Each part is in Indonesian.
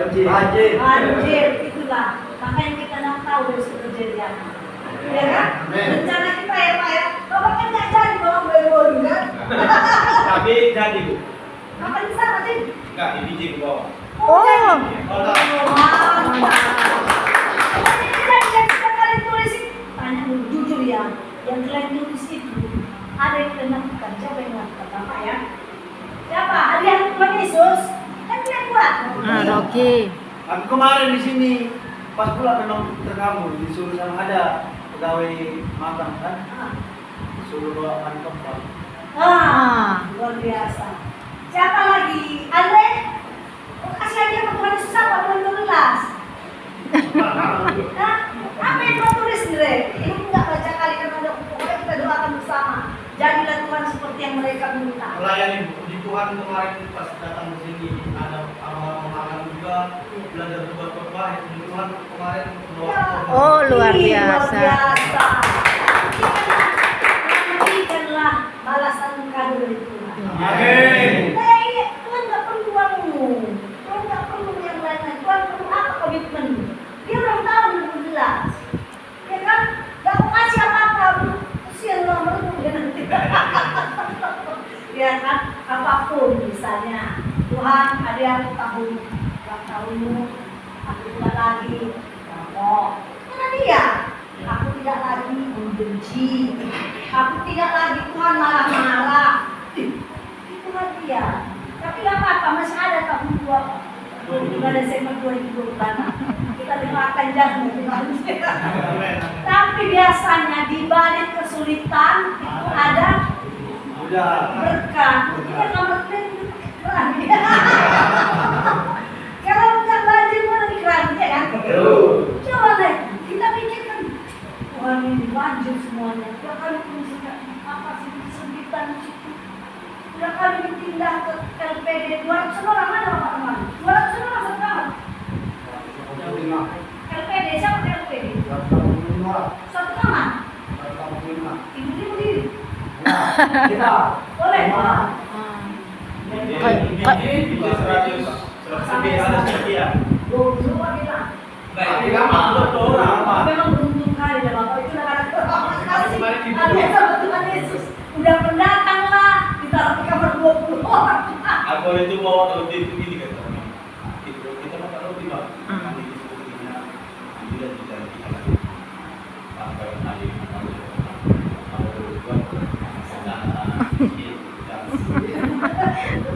Banjir itulah. Makanya kita nggak tahu dari kejadian. Ya kan? Rencana kita ya Pak ya. Bapak kan nggak jadi bawa bawa kan? Tapi jadi Bu. Apa di sana sih? Enggak, di biji ke bawah. Oh. Kita kali tulis tanya jujur ya. Yang kalian tulis itu ada yang menentukan siapa yang melakukan Bapak ya? Siapa? Hadiah Tuhan Yesus. Kan kalian buat. Rocky. Aku kemarin di sini pas pulang memang terkabul disuruh sama ada pegawai magang kan, disuruh bawakan kempal. Luar biasa. Siapa lagi? Andre? Oh, kasih aja ke Tuhan Yesus apa? Tuhan 12. Nah, apa yang kau tulis Andre? Ini enggak baca kali karena ada pokoknya kita doakan bersama. Jadilah Tuhan seperti yang mereka minta. Melayani di Tuhan kemarin pas datang ke sini ada orang-orang magang juga belajar khotbah di Tuhan kemarin. Oh, luar biasa. Nantikanlah balasan kado dari Tuhan. Amin. Tuhan nggak perlu uangmu, Tuhan nggak perlu yang lain-lain. Tuhan perlu apa komitmen? Dia udah tahu dengan jelas, ya kan? Gak mau kasih apa-apa, kesian lah mereka dia nanti. Ya kan? Apapun misalnya, Tuhan ada yang tahu, ulang tahunmu, aku tidak lagi, oh, karena dia. Aku tidak lagi membenci, aku tidak lagi Tuhan marah-marah. Itulah dia. Tapi nggak apa-apa, masih ada tahun 2 Desember 2020. Kita doakan jangan banjir. Tapi biasanya di balik kesulitan itu ada berkah. Kita nomor keranjang. Kalau bukan banjir mana di keranjang kan? Coba deh, kita pikirkan. Tuhan ini banjir semuanya. Tiap kali fungsinya apa sih kesulitan itu? Tiap kali pindah ke LPD 200 orang mana teman-teman? 200 orang satu kamar. LPD siapa ke LPD? Satu kamar. Ibu diri. Boleh. Biji 100 lebih ada sekian. Semua kita. Baik, orang. Memang beruntung kali ya Bapak itu ada sama Tuhan Yesus. Udah pendatang lah, ditaruh di kamar 20 orang. Aku itu bawa roti itu gini kan. Kita makan roti Bang. Nanti disebutnya tidak dicari lagi. Sampai nanti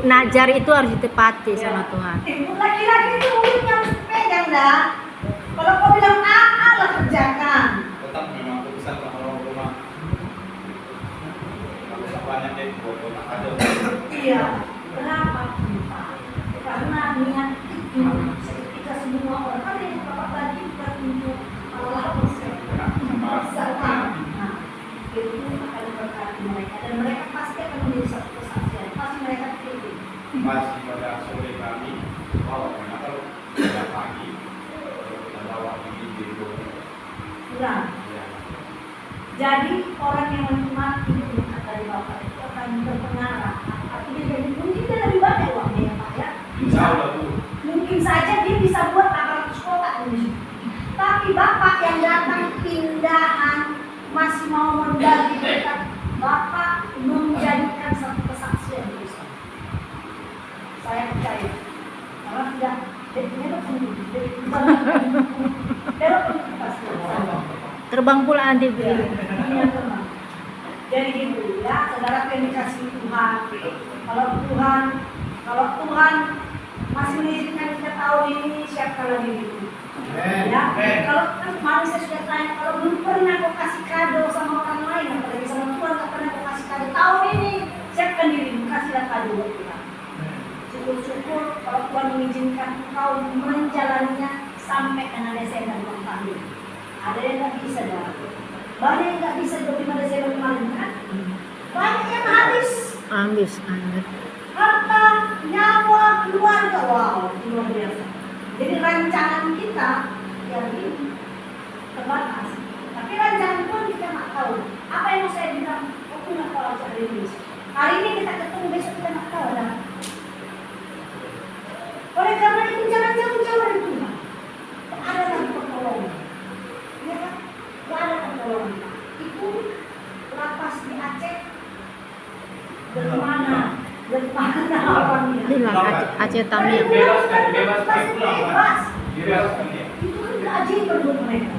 Najar itu harus ditepati sama Tuhan. Laki-laki itu mulutnya harus pegang dah. Kalau kau bilang A lah kerjakan. tetap memang keputusan sama orang rumah. Kalau banyak deh buat ada. Iya. Kenapa? Karena niat itu ketika semua orang kan yang Bapak tadi bukan untuk Allah masalah. Nah, itu akan berkati mereka dan mereka pasti akan menjadi satu kesaksian. Pasti mereka pilih. Masih pada sore kami, kalau pada pagi kita bawa di Kurang. Jadi orang yang menikmati berkat dari Bapak itu akan berpengaruh. Artinya jadi mungkin dia lebih banyak uangnya ya Pak ya. Insya Allah Bu. Mungkin saja dia bisa buat 800 kotak ini. Tapi Bapak yang datang pindahan masih mau berbagi berkat, Bapak menjadikan satu kesaksian di sana. Saya percaya. Karena tidak dia pasti. Terbang pula nanti Bu. Iya, teman. Jadi gitu ya, saudara yang dikasih Tuhan. Kalau Tuhan masih mengizinkan kita tahun ini, siapkanlah diri. Ya, kalau kan kemarin saya sudah tanya, kalau belum pernah kau kasih kado sama orang lain, apalagi sama Tuhan tak pernah kau kasih kado tahun ini, siapkan dirimu, kasihlah kado buat Tuhan. Syukur-syukur kalau Tuhan mengizinkan kau menjalaninya sampai ke Desember tahun. Ada yang nggak bisa dah. Banyak yang nggak bisa 25 Desember kemarin kan? Banyak yang habis. Habis. Harta, nyawa, keluarga, wow, luar biasa. Jadi rancangan kita yang ini terbatas. Tapi rancangan Tuhan kita nggak tahu. Apa yang mau saya bilang? Aku nggak tahu aja hari ini. Hari ini kita ketemu, besok kita nggak tahu dah. Oleh karena itu jangan jauh-jauh Tamiya. Bebas kan, bebas kan pulang kan? Bebas. Bebas kan ya. Itu kan keajaiban buat mereka.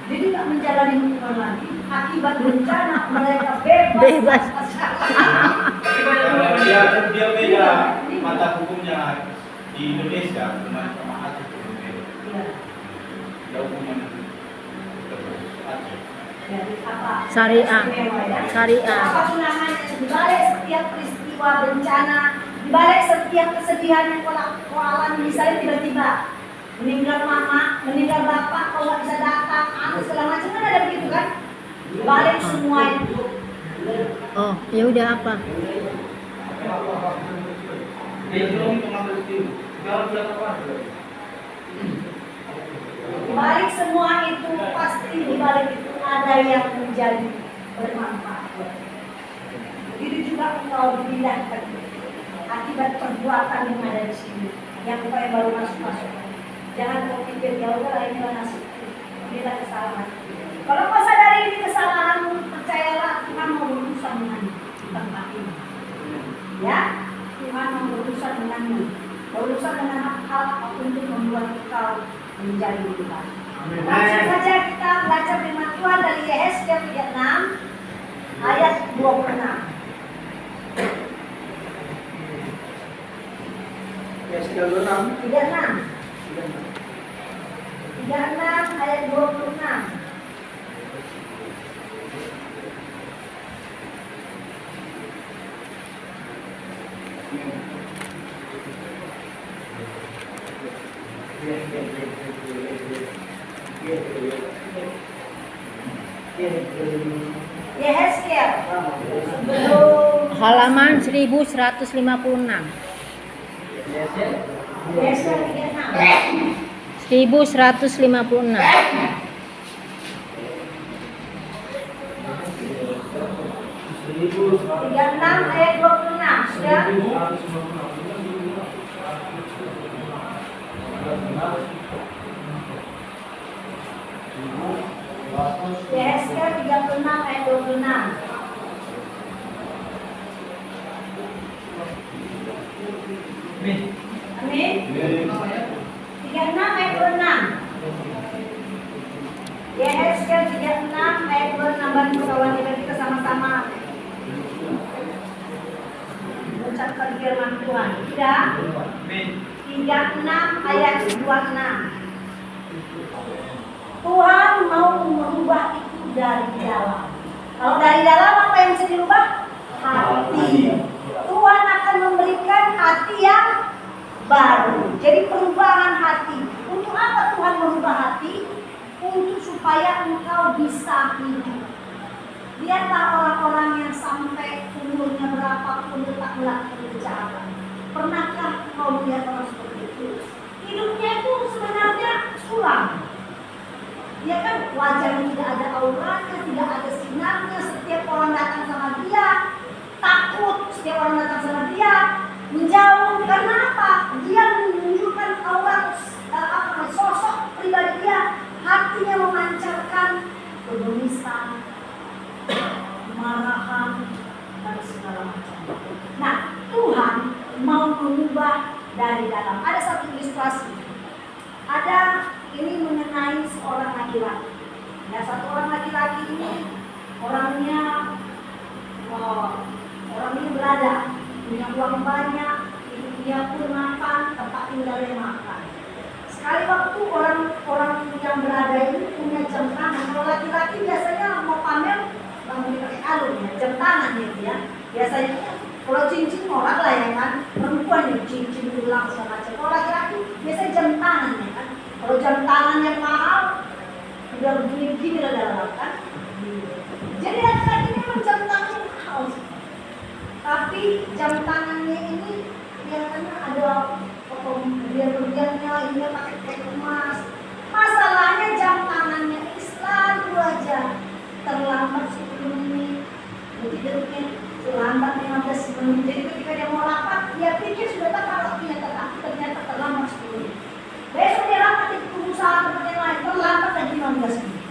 Jadi nggak menjalani hukuman lagi. Akibat bencana mereka bebas. Karena dia beda mata hukumnya di Indonesia dengan sama Aceh itu beda. Iya. Ada hukuman Aceh. Jadi apa? Syariah. Istimewa, ya. Syariah. Apa tunangan di balik setiap peristiwa bencana, di balik setiap kesedihan yang kau alami, misalnya tiba-tiba meninggal mama, meninggal bapak, kau nggak bisa datang, anak segala macam kan ada begitu kan? Di balik semua itu, Oh, ya udah apa? Dia belum mengambil itu. Kalau sudah tepat. di balik semua itu pasti di balik itu ada yang menjadi bermanfaat. Begitu juga engkau dipindahkan akibat perbuatan yang ada di sini, yang kau baru masuk. Jangan kau pikir ya udah ini nasibku, inilah kesalahan. Kalau kau sadari ini kesalahanmu, percayalah Tuhan mau berurusan denganmu di tempat ini. Ya, Tuhan mau berurusan denganmu, berurusan dengan hal untuk membuat engkau menjadi lebih baik. Langsung saja kita belajar firman Tuhan dari Yehezkiel 36 ayat 26. Yehezkiel 36. 36 ayat 26. Yehezkiel sebelum Halaman 1156. Yehezkiel 36 1156. 36 ayat 26 sudah. Yehezkiel 36 ayat 26. Amin. 36 ayat 26. Yehezkiel 36 ayat 26. Bagi kawan kita sama-sama mengucapkan firman Tuhan. Tidak? 36 ayat 26. Tuhan mau merubah itu dari dalam. Kalau dari dalam apa yang bisa dirubah? Hati. Tuhan akan memberikan hati yang baru. Jadi perubahan hati. Untuk apa Tuhan merubah hati? Untuk supaya engkau bisa hidup. Lihatlah orang-orang yang sampai umurnya berapapun tetap melakukan kejahatan. Pernahkah kau melihat orang seperti itu? Hidupnya itu sebenarnya suram. Dia kan wajahnya tidak ada auranya, tidak ada sinarnya. Setiap orang datang sama dia takut, setiap orang datang sama dia menjauh. Karena apa? Dia menunjukkan aura sosok pribadi dia. Hatinya memancarkan kegemisan, kemarahan, dan segala macam. Nah, Tuhan mau mengubah dari dalam. Ada satu ilustrasi. Ada ini mengenai seorang laki-laki. Ya, satu orang laki-laki ini orangnya berada, punya uang banyak, dia pun makan, tempat tinggalnya makan. Sekali waktu orang yang berada ini punya jam tangan. Kalau laki-laki biasanya mau pamer nggak mau dipakai kalung ya, jam tangan ya. Biasanya kalau cincin orang lah ya kan, perempuan ya cincin tulang segala macam. Kalau laki-laki biasanya jam tangan ya kan. Kalau jam tangan yang mahal udah begini lah dalam kan. Jadi laki-laki ini memang jam tangan mahal. Tapi jam tangannya ini biasanya ada berlian-berliannya, ini pakai kayak emas. Masalahnya jam tangannya ini selalu aja terlambat 10 menit, detik-detik terlambat 15 menit. Jadi ketika dia mau rapat, dia pikir sudah tepat waktunya, tetapi ternyata terlambat 10 menit. Besok dia rapat di perusahaan tempat yang lain, terlambat lagi 15 menit.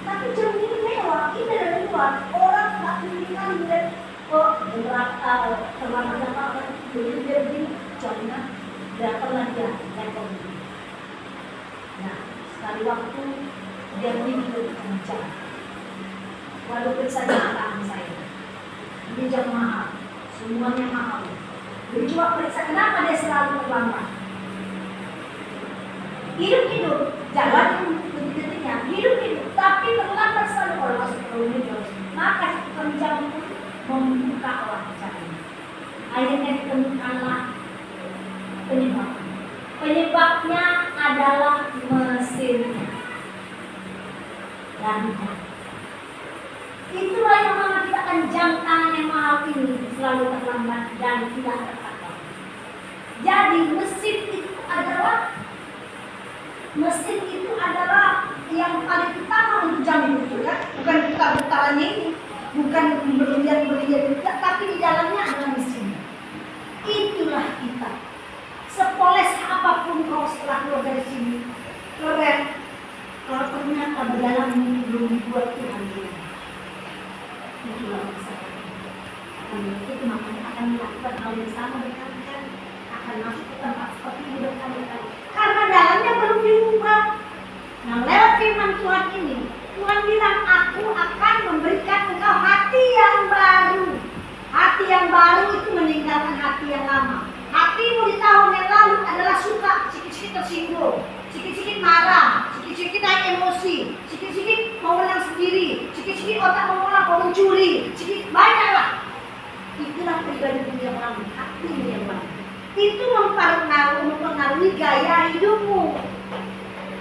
Tapi jam ini mewah, ini dari luar. Orang tak memiliki lihat kok berapa terlambat apa, jadi dia begini jamnya Datanglah dia datang. Nah, sekali waktu dia meninggal kencang. Lalu periksa tangan saya. Dia mahal, semuanya mahal. Dia coba periksa kenapa dia selalu terlambat. Hidup, jalan detik-detiknya, hidup, tapi terlambat selalu kalau masuk ke rumah. Maka tukang jam pun membuka caranya. Akhirnya ditemukanlah penyebab. Penyebabnya adalah mesinnya. Dan itulah yang mengakibatkan jam tangan yang mahal ini selalu terlambat dan tidak terpakai. Jadi mesin itu adalah yang paling utama untuk jam itu kan, bukan putar-putarannya ini, bukan berlian, tapi di dalamnya adalah mesin. Itulah kita. Sepoles apapun kau setelah keluar dari sini, keren. Kalau ternyata berdalam ini belum dibuat Tuhan juga. Itulah masalah. Itu makanya akan melakukan hal yang sama berkali-kali, akan masuk ke tempat seperti ini berkali-kali. Karena dalamnya belum diubah. Nah, lewat firman Tuhan ini, Tuhan bilang, aku akan memberikan engkau hati yang baru. Hati yang baru itu meninggalkan hati yang lama. Hatimu di tahun yang lalu adalah suka, sikit-sikit tersinggung, sikit-sikit marah, sikit-sikit naik emosi, sikit-sikit mau menang sendiri, sikit-sikit otak mau mencuri, sedikit banyaklah. Itulah pribadi yang lalu, hatimu yang baru. Itu mempengaruhi gaya hidupmu,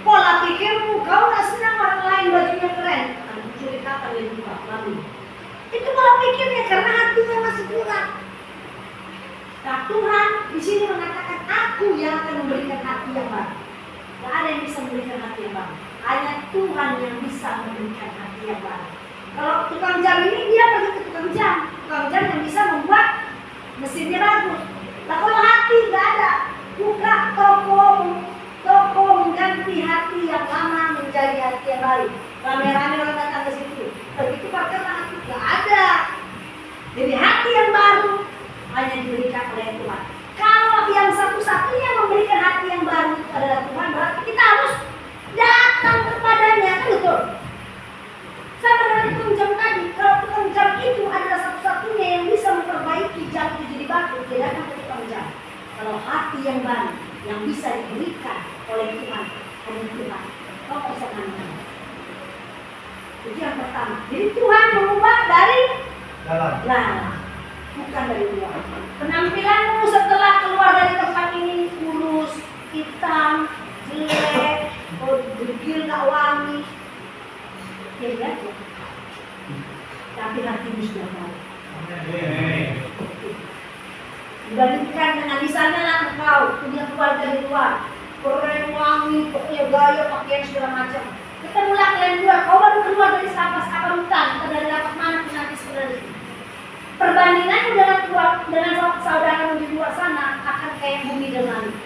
pola pikirmu. Kau tak senang orang lain bajunya keren, mencuri kata dari juga lalu. Itu pola pikirnya karena hatinya masih kurang. Nah, Tuhan di sini mengatakan, aku yang akan memberikan hati yang baru. Tidak ada yang bisa memberikan hati yang baru. Hanya Tuhan yang bisa memberikan hati yang baru. Kalau tukang jam ini, dia pergi ke tukang jam yang bisa membuat mesinnya bagus. Nah, kalau hati tidak ada, buka toko mengganti hati yang lama menjadi hati yang baru. Rame-rame orang datang ke situ. Begitu karena hati tidak ada. Jadi hati yang baru hanya diberikan oleh Tuhan. Kalau yang satu-satunya memberikan hati yang baru adalah Tuhan, berarti kita harus datang kepadanya, kan betul? Sama dengan tukang jam tadi, kalau tukang jam itu adalah satu-satunya yang bisa memperbaiki jam itu jadi bagus, dia datang ke tukang jam. Kalau hati yang baru yang bisa diberikan oleh Tuhan, kau bisa menang. Itu yang pertama. Jadi Tuhan mengubah dari dalam, bukan dari luar. Penampilanmu setelah keluar dari tempat ini kurus, hitam, jelek, degil, gak wangi. Ya lihat ya. Tapi hatimu sudah tahu. Dibandingkan dengan di sana lah engkau punya keluar dari luar, keren wangi, pokoknya gaya pakaian segala macam. Ketemulah kalian dua, kau baru keluar dari lapas hutan, atau dari lapas mana pun nanti sebenarnya. Perbandinganmu dengan saudara di luar sana akan kayak bumi dan langit.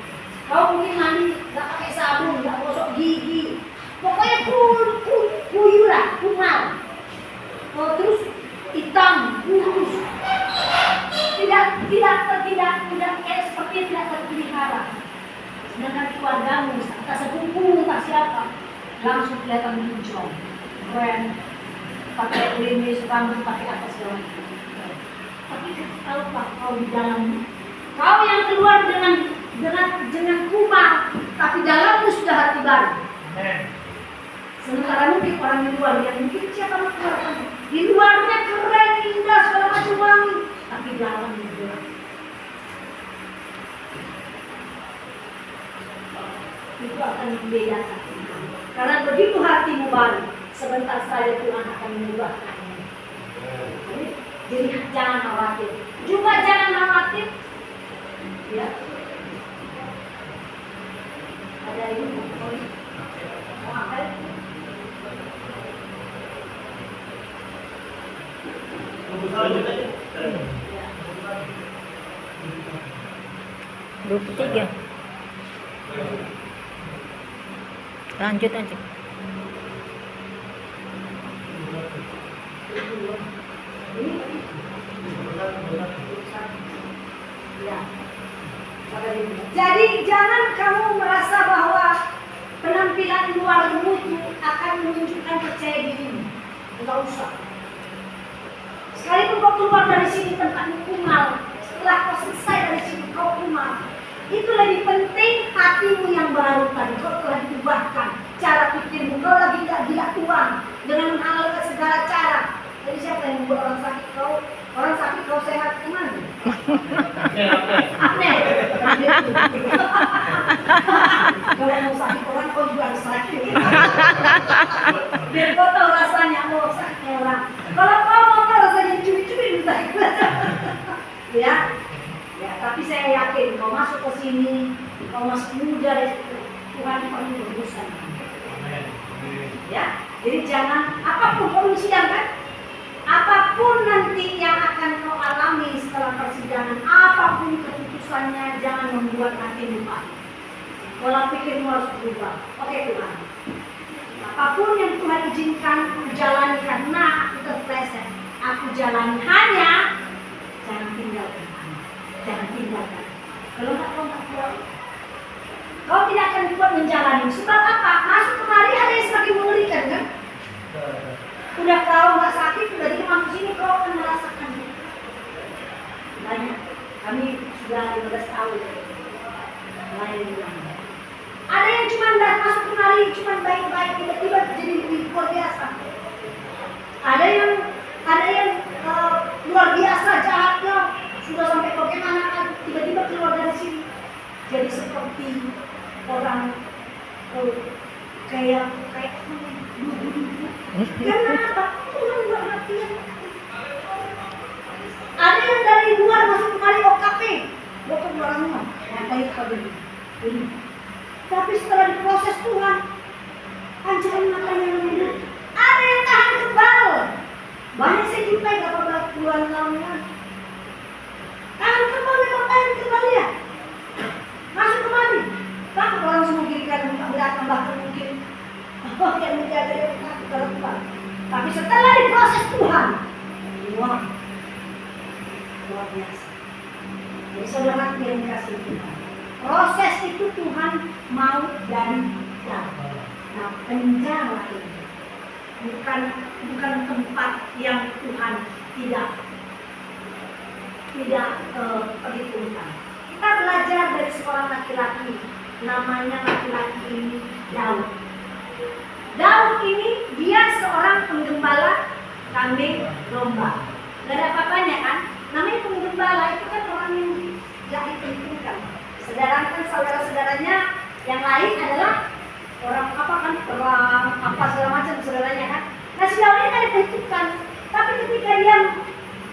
Kau mungkin mandi nggak pakai sabun, nggak gosok gigi, pokoknya kuyuran, kumal, terus hitam, kurus, tidak kayak seperti tidak terpelihara. Sedangkan keluargamu, tak sepupu, tak siapa, langsung kelihatan muncul, keren, pakai limis, rambut, pakai apa segala macam. Tapi kalau kau di dalam, kau yang keluar dengan kumal, tapi dalammu sudah hati baru. Sementara mungkin orang di luar yang mungkin siapa yang keluar, di luarnya keren, indah, segala macam wangi, tapi dalamnya gelap. Itu akan membedakan. Karena begitu hatimu baru, sebentar saja Tuhan akan mengubah hatimu. Jadi jangan khawatir. Juga jangan khawatir. Ya. Ada ini mau makan? Lanjut aja. 23. Lanjut aja. Ya. Jadi jangan kamu merasa bahwa penampilan luarmu itu akan menunjukkan percaya dirimu. Enggak usah. Sekalipun kau keluar dari sini tempatmu kumal, setelah kau selesai dari sini kau kumal, itu lebih penting hatimu yang baru tadi. Kau telah diubahkan cara pikirmu. Kau lagi tidak gila Tuhan dengan menghalalkan segala cara. Jadi siapa yang membuat orang sakit kau? Orang sakit kau sehat kemana? Apne. Kalau mau sakit orang kau juga harus sakit. Biar kau tahu rasanya mau sakitnya orang. Kalau kau mau tahu rasanya curi-curi minta ikut. Ya, tapi saya yakin kau masuk ke sini, kau masuk muda, Tuhan pasti berurusan. Ya, jadi jangan apapun kau sidang kan? Apapun nanti yang akan kau alami setelah persidangan, apapun keputusannya, jangan membuat hati lupa. Pola pikirmu harus berubah. Oke Tuhan, apapun yang Tuhan izinkan, aku jalani karena aku terpleset. Aku jalani hanya, jangan tinggalkan. Jangan tinggalkan. Kalau kau tak kuat, kau tidak akan kuat menjalani. Sebab apa? Masuk kemari ada yang semakin mengerikan kan? Udah kau nggak sakit, udah di masuk sini kau akan merasakan. Banyak. Kami sudah 15 tahun melayani Tuhan. Ada yang cuma masuk kemari, cuma baik-baik, tiba-tiba jadi luar biasa. Ada yang luar biasa jahatnya, sudah sampai bagaimana, tiba-tiba keluar dari sini jadi seperti orang kayak kenapa? Tuhan perhatian. Ada yang dari luar masuk kemari OKP, bukan orangnya, ngapain kau ini? Tapi setelah diproses Tuhan, pancaran matanya menyedot. Ada yang tahan kebal, banyak saya jumpai berapa puluhan tahun lagi. Tahan kebal memang tahan kebal ya. Masuk kemari, takut orang semua kiri kanan belakang bahkan mungkin yang menjaga dia takut kalau Tuhan. Tapi setelah diproses Tuhan, wah, luar biasa. Jadi saudara yang dikasih Tuhan, proses itu Tuhan mau dari dalam. Nah, penjara ini bukan tempat yang Tuhan tidak perhitungkan. Kita belajar dari seorang laki-laki, namanya laki-laki ini Daud. Daud ini dia seorang penggembala kambing domba. Gak ada apa-apanya kan? Namanya penggembala itu kan orang yang gak diperhitungkan. Sedangkan saudara-saudaranya yang lain adalah orang apa kan, perang apa segala macam saudaranya kan. Nah si Daud ini kan diperhitungkan. Tapi ketika dia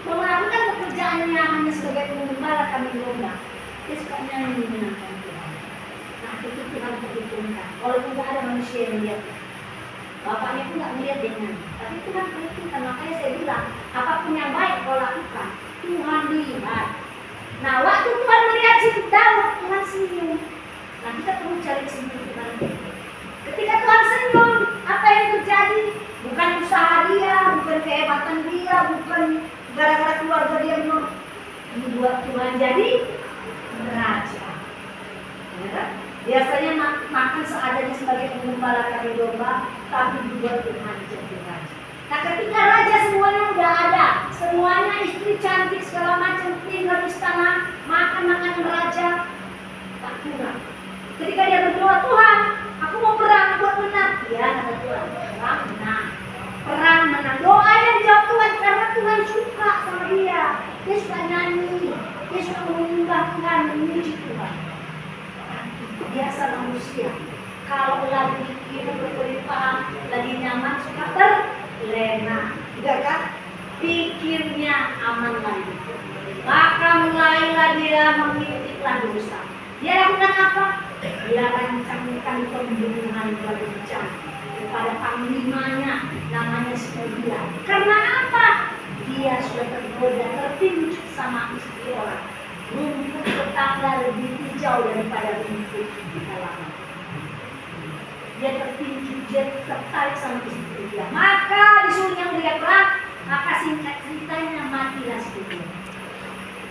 melakukan pekerjaannya hanya sebagai penggembala kambing domba, dia suka nyanyi menyenangkan Tuhan. Nah itu Tuhan perhitungkan. Walaupun tidak ada manusia yang melihat, bapaknya pun tidak melihat dia nyanyi, tapi Tuhan perhitungkan. Makanya saya bilang, apapun yang baik kau lakukan, Tuhan lihat. Nah waktu Tuhan melihat si Daud, Tuhan senyum. Nah kita perlu cari senyum Tuhan. Ketika Tuhan senyum, apa yang terjadi? Bukan usaha dia, bukan kehebatan dia, bukan gara-gara keluarga dia membuat Tuhan jadi raja. Ya, biasanya makan seadanya sebagai penggembala kambing domba, tapi dibuat Tuhan jadi raja. Nah ketika raja semuanya udah ada, semuanya istri cantik segala macam, tinggal di istana, makan raja, tak kurang. Ketika dia berdoa, Tuhan, aku mau perang buat menang. Ya kata Tuhan, perang menang. Perang menang. Doa yang dijawab Tuhan karena Tuhan suka sama dia. Dia suka nyanyi, dia suka menyembah Tuhan, memuji Tuhan. Biasa manusia, kalau lagi hidup berlimpah, lagi nyaman, suka terlena, tidak kan? Pikirnya aman lagi, maka mulailah dia mengintiplah dosa. Dia lakukan apa? Dia rancangkan pembunuhan berencana kepada panglimanya, namanya Serbia. Karena apa? Dia sudah tergoda, tertinju sama istri orang. Rumput tetangga lebih hijau daripada rumput di halaman. Dia tertinju, dia tertarik sama istri dia. Maka disuruhnya dia perang, maka singkat ceritanya matilah si Uria.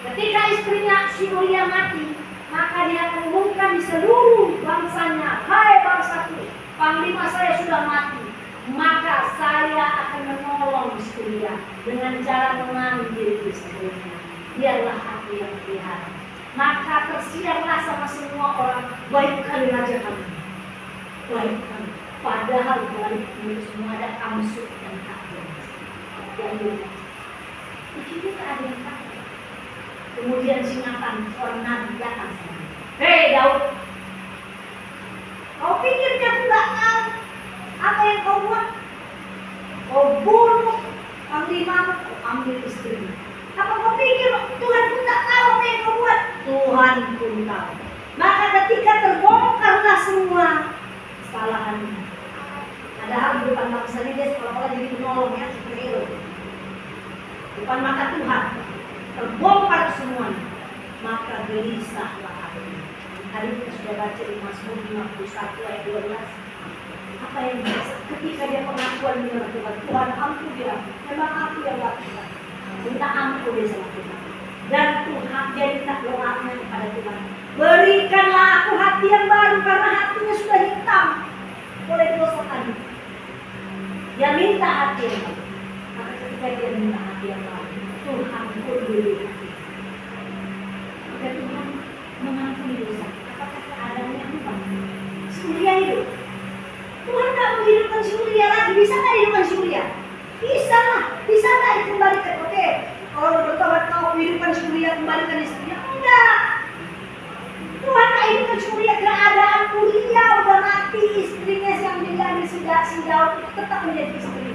Ketika istrinya si Uria mati, maka dia akan umumkan di seluruh bangsanya, hai bangsaku, panglima saya sudah mati, maka saya akan menolong Syria dengan cara mengambil istrinya. Biarlah aku yang pelihara. Maka tersiarlah sama semua orang, baikkan raja kami, baikkan. Padahal balik ini semua ada amsuk dan kafir. Jadi kita ada yang kafir. Kemudian singatan orang nabi datang. Hei Daud, kau pikir dia tidak tahu apa yang kau buat? Kau bunuh panglimamu, kau ambil istrinya. Apa kau pikir Tuhan pun tak tahu apa yang kau buat? Tuhan pun tahu. Maka ketika terbongkarlah semua kesalahannya, padahal di depan bangsa ini dia seolah-olah jadi penolong ya, superhero. Depan mata Tuhan terbongkar semuanya, maka gelisahlah hati. Tadi kita sudah baca di Mazmur 51 ayat 12. Apa yang biasa? Ketika dia pengakuan dengan Tuhan, Tuhan ampun dia, memang aku yang lakukan. Minta ampun dia sama Tuhan. Dan Tuhan dia minta doanya kepada Tuhan. Berikanlah aku hati yang baru karena hatinya sudah hitam oleh dosa tadi. Dia minta hati yang baru. Maka ketika dia minta hati yang baru, Tuhan pun beri hati. Maka Tuhan mengampuni dosa. Apakah keadaannya apa? Syria hidup. Tuhan tak menghidupkan Syria lagi. Bisa tak hidupkan Syria? Bisa lah. Bisa tak dikembalikan? Oke. Kalau bertobat kau menghidupkan Syria, kembalikan istrinya? Enggak. Tuhan tak hidupkan Syria. Keadaan Uria udah mati. Istrinya yang menjadi sejauh itu tetap menjadi istri.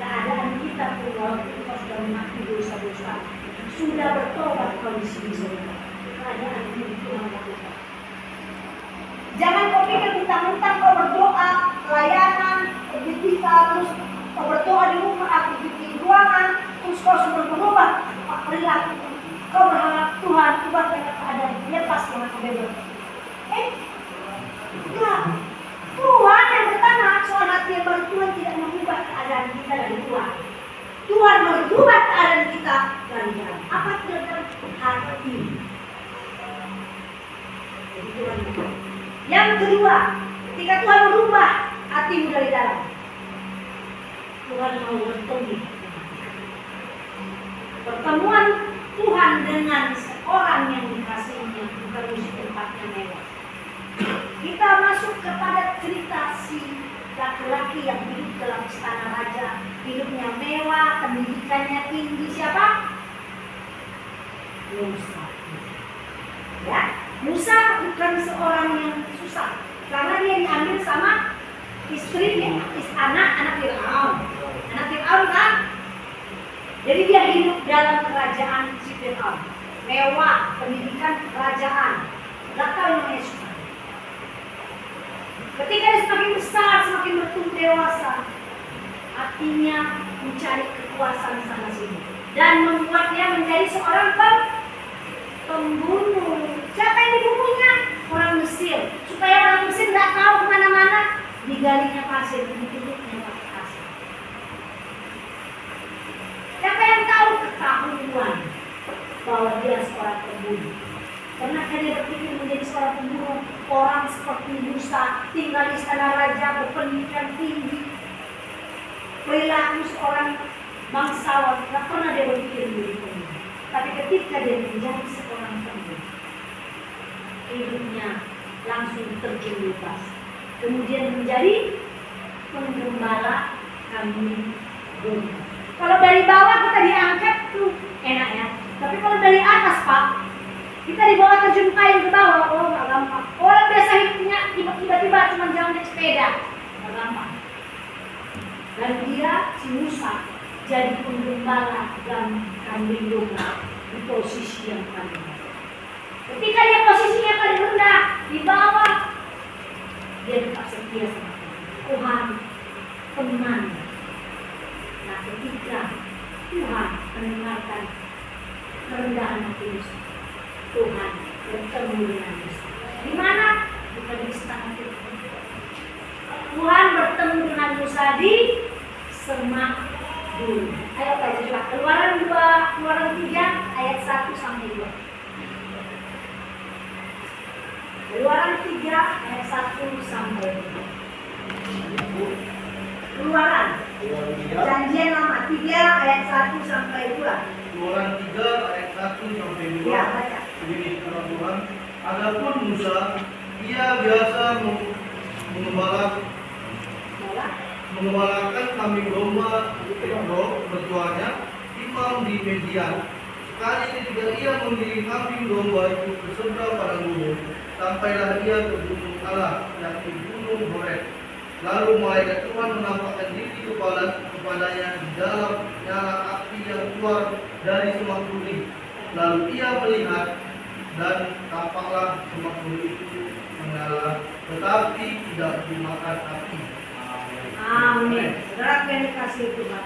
Keadaan kita pun walaupun kita sudah mati dosa-dosa, sudah bertobat kau di sini saudara. Keadaan ini Tuhan lakukan. Jangan kau pikir mentang-mentang kau berdoa, pelayanan, berbisika, terus kau berdoa di rumah, aktivitas di ruangan, terus kau sudah berubah perilaku. Kau berharap Tuhan ubahkan keadaan, lepas dengan kebebas. Enggak. Tuhan yang pertama, soal hati yang baru, Tuhan tidak mengubah keadaan kita dari luar. Tuhan merubah keadaan kita dari dalam. Apa itu dalam hati? Jadi Tuhan merubah. Yang kedua, ketika Tuhan merubah hatimu dari dalam, Tuhan mau bertemu. Pertemuan Tuhan dengan seorang yang dikasihinya bukan mesti tempatnya mewah. Kita masuk kepada cerita si laki-laki yang hidup dalam istana raja, hidupnya mewah, pendidikannya tinggi. Siapa? Musa. Ya, Musa bukan seorang yang susah, karena dia diambil sama istrinya, anak Fir'aun. Anak Fir'aun kan? Jadi dia hidup dalam kerajaan si Fir'aun, mewah, pendidikan kerajaan. Gak tahu namanya susah. Ketika dia semakin besar, semakin bertumbuh dewasa, hatinya mencari kekuasaan sana sini dan membuat dia menjadi seorang pembunuh. Siapa yang dibunuhnya? Orang Mesir. Supaya orang Mesir tidak tahu kemana-mana, digalinya pasir, ditutupnya pakai pasir. Siapa yang tahu? Ketahuan bahwa dia seorang pembunuh. Pernahkah dia berpikir menjadi seorang pembunuh? Orang seperti Musa tinggal di istana raja, berpendidikan tinggi, perilaku seorang bangsawan, tidak pernah dia berpikir menjadi pembunuh. Tapi ketika dia menjadi seorang pembunuh, hidupnya langsung terjun bebas. Kemudian menjadi penggembala kambing domba. Kalau dari bawah kita diangkat tuh enak ya. Tapi kalau dari atas Pak, kita dibawa terjun payung ke bawah, oh nggak gampang. Orang biasa hidupnya tiba-tiba cuma jalan naik sepeda, nggak gampang. Dan dia si Musa jadi penggembala dan kambing domba di posisi yang paling rendah. Ketika dia posisinya paling rendah di bawah, dia tetap setia sama Tuhan, teman. Nah, ketika Tuhan mendengarkan kerendahan hati Musa, Tuhan bertemu dengan Musa. Di mana? Bukan di istana itu. Tuhan bertemu dengan Musa di semak gunung. Ayo baca coba Keluaran 3 ayat 1 sampai 2. Keluaran 3 ayat 1 sampai 2. Keluaran. Keluaran 3. Perjanjian lama 3 ayat 1 sampai 2. Keluaran 3 ayat 1 sampai 2. Ya, baca. Begini firman Tuhan. Adapun Musa, ia biasa mengembalakan kambing domba Yetro mertuanya imam di Median. Sekali ketika ia mengiring kambing domba itu ke seberang padang gunung, sampailah ia ke gunung Allah, yakni gunung Horeb. Lalu malaikat Tuhan menampakkan diri kepadanya di dalam nyala api yang keluar dari semak duri. Lalu ia melihat, dan tampaklah semak duri itu menyala, tetapi tidak dimakan api. Amin. Saudara yang dikasih Tuhan,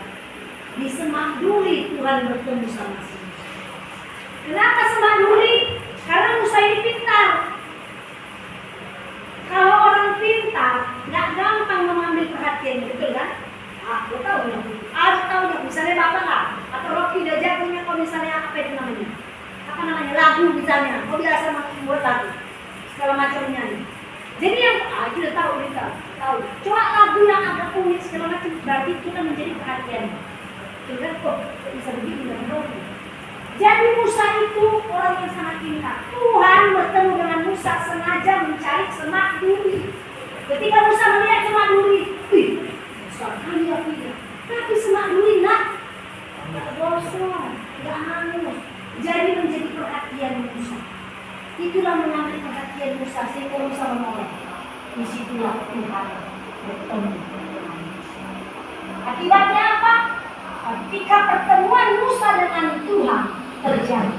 di semak duri Tuhan bertemu sama Musa. Kenapa semak duri? Karena Musa ini pintar. Kalau orang pintar, nggak gampang mengambil perhatian, betul kan? Aku tahu ya. Aku tahu ya. Misalnya Bapak lah, atau Rocky Dajjal punya, kalau misalnya apa itu namanya? Apa namanya? Lagu misalnya. Kau biasa membuat lagu, segala macamnya nih. Jadi yang itu udah tahu kita tahu. Coba lagu yang agak unik segala macam, berarti kita menjadi perhatian. Kan kok bisa begini dan Rocky. Jadi Musa itu orang yang sangat pintar. Tuhan bertemu dengan Musa sengaja mencari semak duri. Ketika Musa melihat semak duri, Musa kaya tidak. Tapi semak duri nggak gosong, nggak hangus. Jadi menjadi perhatian Musa. Itulah mengambil perhatian Musa sehingga Musa menolak. Disitulah Tuhan bertemu dengan Musa. Akibatnya apa? Ketika pertemuan Musa dengan Tuhan terjadi,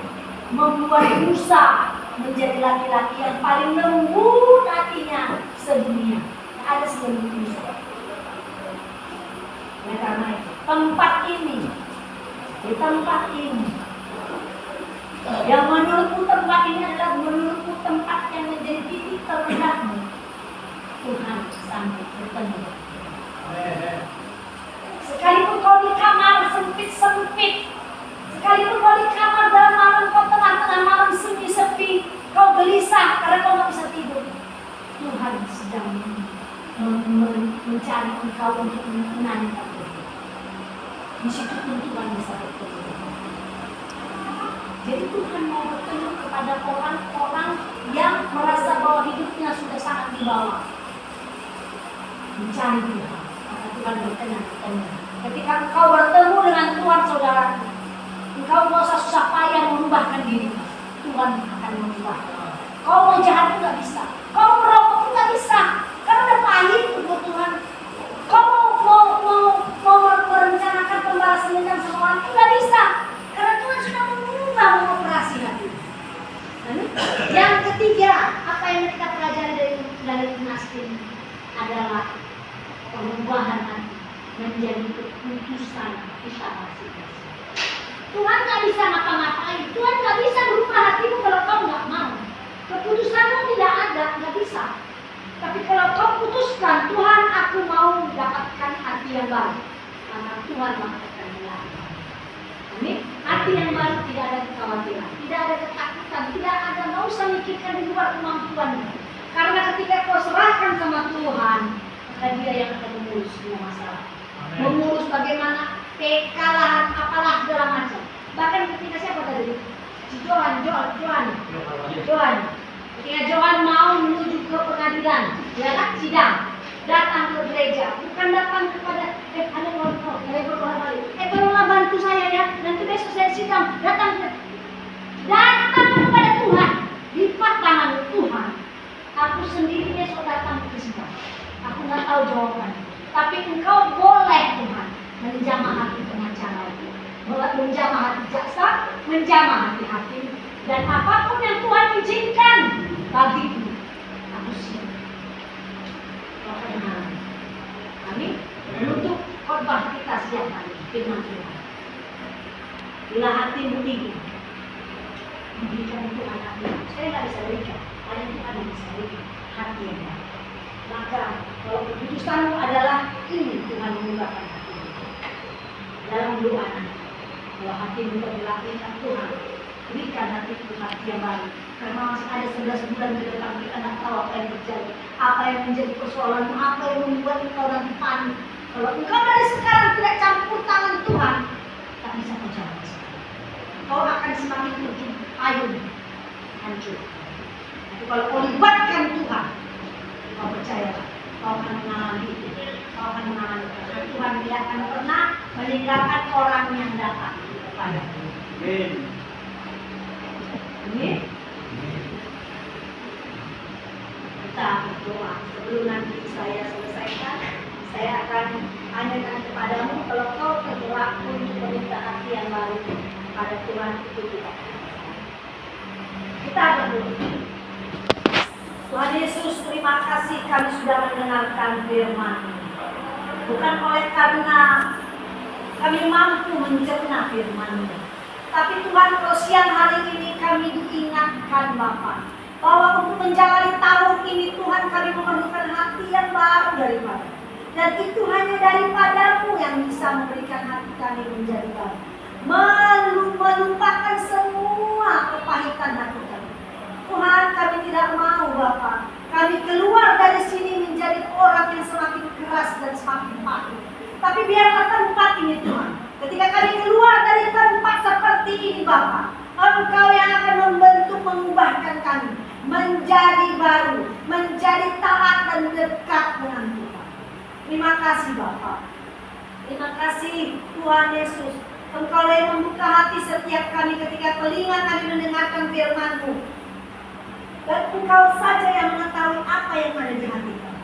membuat Musa menjadi laki-laki yang paling lembut hatinya sedunia. Tidak ada selembut Musa. Ya, karena itu tempat ini, di tempat ini, yang menurutku tempat ini adalah menurutku tempat yang menjadi titik terendahmu. Tuhan sampai bertemu. Sekalipun kau di kamar sempit-sempit, sekalipun kau di kamar dalam malam, kau tengah-tengah malam sunyi sepi, kau gelisah karena kau tak bisa tidur, Tuhan sedang mencari engkau untuk menenangkan diri. Di situ pun Tuhan bisa bertemu. Jadi Tuhan mau bertemu kepada orang-orang yang merasa bahwa hidupnya sudah sangat di bawah, mencari Tuhan. Maka Tuhan bertemu. Ketika engkau bertemu dengan Tuhan, saudara, engkau tidak usah susah payah merubahkan diri. Tuhan akan merubah. Kau mau jahat pun tidak bisa. Kau merokok pun tidak bisa. Karena udah pahit untuk Tuhan. Kau mau merencanakan pembalasan dendam sama orang, tidak bisa. Karena Tuhan sudah mengubah, mengoperasi hati. Yang ketiga, apa yang kita pelajari dari Nas ini adalah perubahan hati menjadi keputusan kita masing-masing. Tuhan nggak bisa ngapa-ngapain. Tuhan nggak bisa berubah hatimu kalau kau nggak mau. Keputusanmu tidak ada, nggak bisa. Tapi kalau kau putuskan, Tuhan, aku mau mendapatkan hati yang baru, maka Tuhan akan melakukan. Amin. Hati yang baru tidak ada kekhawatiran, tidak ada ketakutan, tidak ada, nggak usah mikirkan di luar kemampuanmu. Karena ketika kau serahkan sama Tuhan, maka Dia yang akan mengurus semua masalah. Mengurus bagaimana kekalahan, apalah segala macam. Bahkan ketika siapa tadi? Si Johan. Ketika Johan mau menuju ke pengadilan, ya kan, sidang, datang ke gereja, bukan datang kepada tolonglah bantu saya ya, nanti besok saya sidang, datang kepada Tuhan, lipat tangan Tuhan. Aku sendiri besok datang ke sidang. Aku nggak tahu jawaban, tapi Engkau boleh Tuhan menjamah hati pengacara itu, menjamah hati jaksa, menjamah hati hakim, dan apapun yang Tuhan izinkan bagiku, aku siap. Amin. Untuk khotbah kita siap hari firman Tuhan. Bila hatimu tinggi, berikan itu anaknya. Saya nggak bisa berikan, hanya Tuhan yang bisa berikan hati yang baik. Maka kalau keputusanmu adalah ini, Tuhan mengubahkan hatimu. Dalam doa nanti, kalau hatimu terdilatihkan Tuhan, Berikan hatiku hati yang baru. Karena masih ada 11 bulan ke depan, kita tidak tahu apa yang terjadi. Apa yang menjadi persoalanmu, apa yang membuat engkau nanti panik. Kalau engkau dari sekarang tidak campur tangan Tuhan, tak bisa berjalan sekarang. Kau akan semakin terjun payung, hancur. Tapi kalau kau libatkan Tuhan, kau percayalah, kau akan mengalami itu. Kau akan mengalami itu. Karena Tuhan tidak akan pernah meninggalkan orang yang datang kepada-Mu. Amin. Amin. Kita berdoa. Sebelum nanti saya selesaikan, saya akan tanyakan kepadamu, kalau kau tergerak untuk meminta hati yang baru pada Tuhan, itu tidak. Kita berdoa. Tuhan Yesus, terima kasih kami sudah mendengarkan firman. Bukan oleh karena kami mampu mencerna firman-Mu, tapi Tuhan, kalau siang hari ini kami diingatkan Bapa, bahwa untuk menjalani tahun ini Tuhan, kami memerlukan hati yang baru daripada. Dan itu hanya daripada-Mu yang bisa memberikan hati kami menjadi baru. Melupakan semua kepahitan hati kami. Tuhan, kami tidak mau Bapa, kami keluar dari sini menjadi orang yang semakin keras dan semakin patuh. Tapi biarlah tempat ini Tuhan, ketika kami keluar dari tempat seperti ini Bapa, Engkau yang akan membentuk, mengubahkan kami menjadi baru, menjadi taat dan dekat dengan Tuhan. Terima kasih Bapa. Terima kasih Tuhan Yesus. Engkau yang membuka hati setiap kami ketika telinga kami mendengarkan firman-Mu. Dan Engkau saja yang mengetahui apa yang ada di hati kami.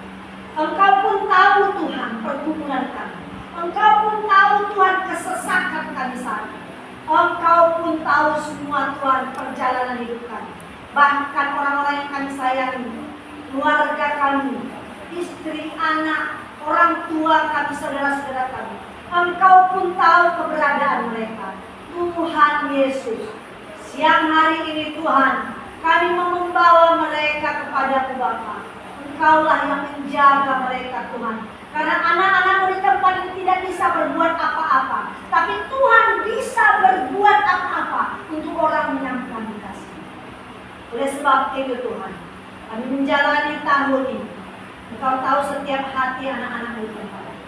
Engkau pun tahu Tuhan pergumulan kami. Engkau pun tahu Tuhan kesesakan kami saat ini. Engkau pun tahu semua Tuhan perjalanan hidup kami. Bahkan orang-orang yang kami sayangi, keluarga kami, istri, anak, orang tua kami, saudara-saudara kami. Engkau pun tahu keberadaan mereka. Tuhan Yesus, siang hari ini Tuhan, kami mau membawa mereka kepada-Mu Bapa. Engkaulah yang menjaga mereka Tuhan. Karena anak-anak-Mu di tempat ini tidak bisa berbuat apa-apa. Tapi Tuhan bisa berbuat apa-apa untuk orang yang kami kasih. Oleh sebab itu Tuhan, kami menjalani tahun ini. Engkau tahu setiap hati anak-anak-Mu di tempat ini.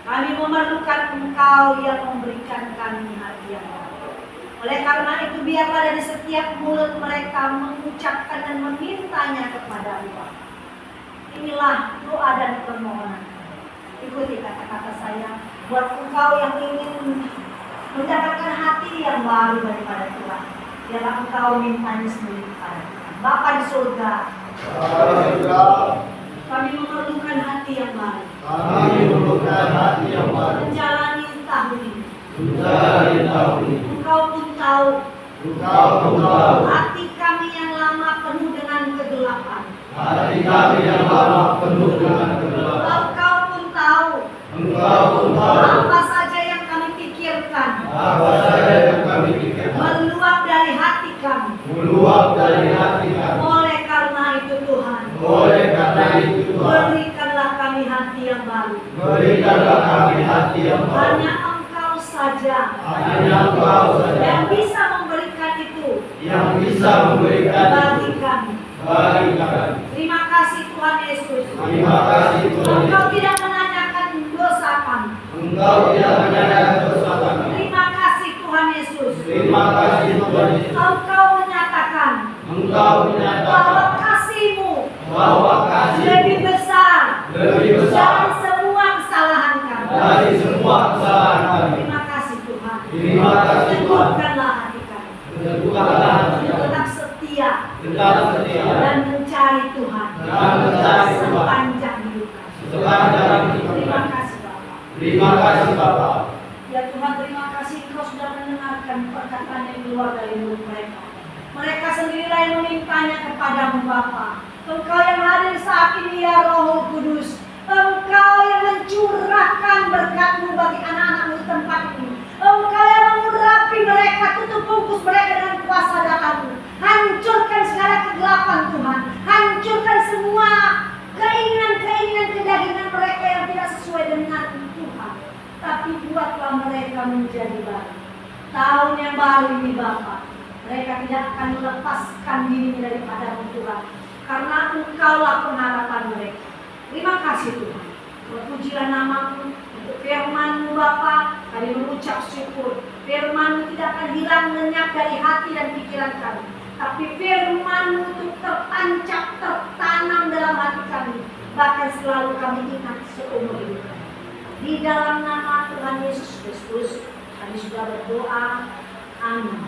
Kami memerlukan Engkau yang memberikan kami hati yang baru. Oleh karena itu biarlah dari setiap mulut mereka mengucapkan dan memintanya kepada Allah. Inilah doa dan permohonan. Ikuti kata-kata saya. Buat engkau yang ingin mendapatkan hati yang baru daripada Tuhan, biarlah engkau mintanya sendiri kepada Tuhan. Bapa di surga, kami memerlukan hati yang baru. Kami memerlukan hati yang baru. Menjalani tahun ini. Menjalani tahun ini. Engkau pun tahu. Engkau pun tahu. Hati kami yang lama penuh dengan kegelapan. Hati kami yang lama penuh dengan kegelapan. Engkau pun tahu. Engkau pun tahu. Apa saja yang kami pikirkan. Apa saja yang kami pikirkan. Meluap dari hati kami. Meluap dari hati kami. Oleh karena itu Tuhan. Oleh karena itu Tuhan. Berikanlah kami hati yang baru. Berikanlah kami hati yang baru. Hanya Engkau saja. Hanya Engkau saja. Yang bisa memberikan itu. Yang bisa memberikan Bagi kami. bagi kami. Terima kasih Tuhan Yesus. Terima kasih Tuhan. Engkau tidak menanyakan dosa kami. Engkau tidak menyanyikan dosa kami. Terima kasih Tuhan Yesus. Terima kasih Tuhan. Engkau menyatakan Engkau menyatakan bahwa kasih-Mu bahwa kasih lebih besar lebih besar dari semua kesalahan kami. dari semua kesalahan kami. Terima kasih Tuhan. Terima kasih Tuhan. Teguhkanlah hati kami. Teguhkanlah hati kami. Tetap setia Tetap setia dan mencari Tuhan dan mencari Tuhan sepanjang hidup kami. sepanjang hidup Terima kami. kasih Bapak. Terima kasih Bapa. Ya Tuhan, terima kasih Engkau sudah mendengarkan perkataan yang keluar dari mulut mereka. Mereka sendirilah yang memintanya kepadamu Bapa. Engkau yang hadir saat ini ya Roh Kudus. Engkau yang mencurahkan berkat-Mu bagi anak-anak-Mu di tempat ini. Engkau yang mengurapi mereka, tutup bungkus mereka dengan kuasa darah-Mu. Hancurkan segala kegelapan Tuhan. Hancurkan semua keinginan-keinginan kedagingan mereka yang tidak sesuai dengan Tuhan. Tapi buatlah mereka menjadi baru. Tahun yang baru ini Bapa, Mereka tidak akan melepaskan dirinya daripada Tuhan, karena Engkaulah pengharapan mereka. Terima kasih Tuhan. Terpujilah namamu untuk firman-Mu Bapa. Kami mengucap syukur. Firman-Mu tidak akan hilang lenyap dari hati dan pikiran kami, tapi firman-Mu itu tertancap, tertanam dalam hati kami, bahkan selalu kami ingat seumur hidup kami. Di dalam nama Tuhan Yesus Kristus kami sudah berdoa. Amin.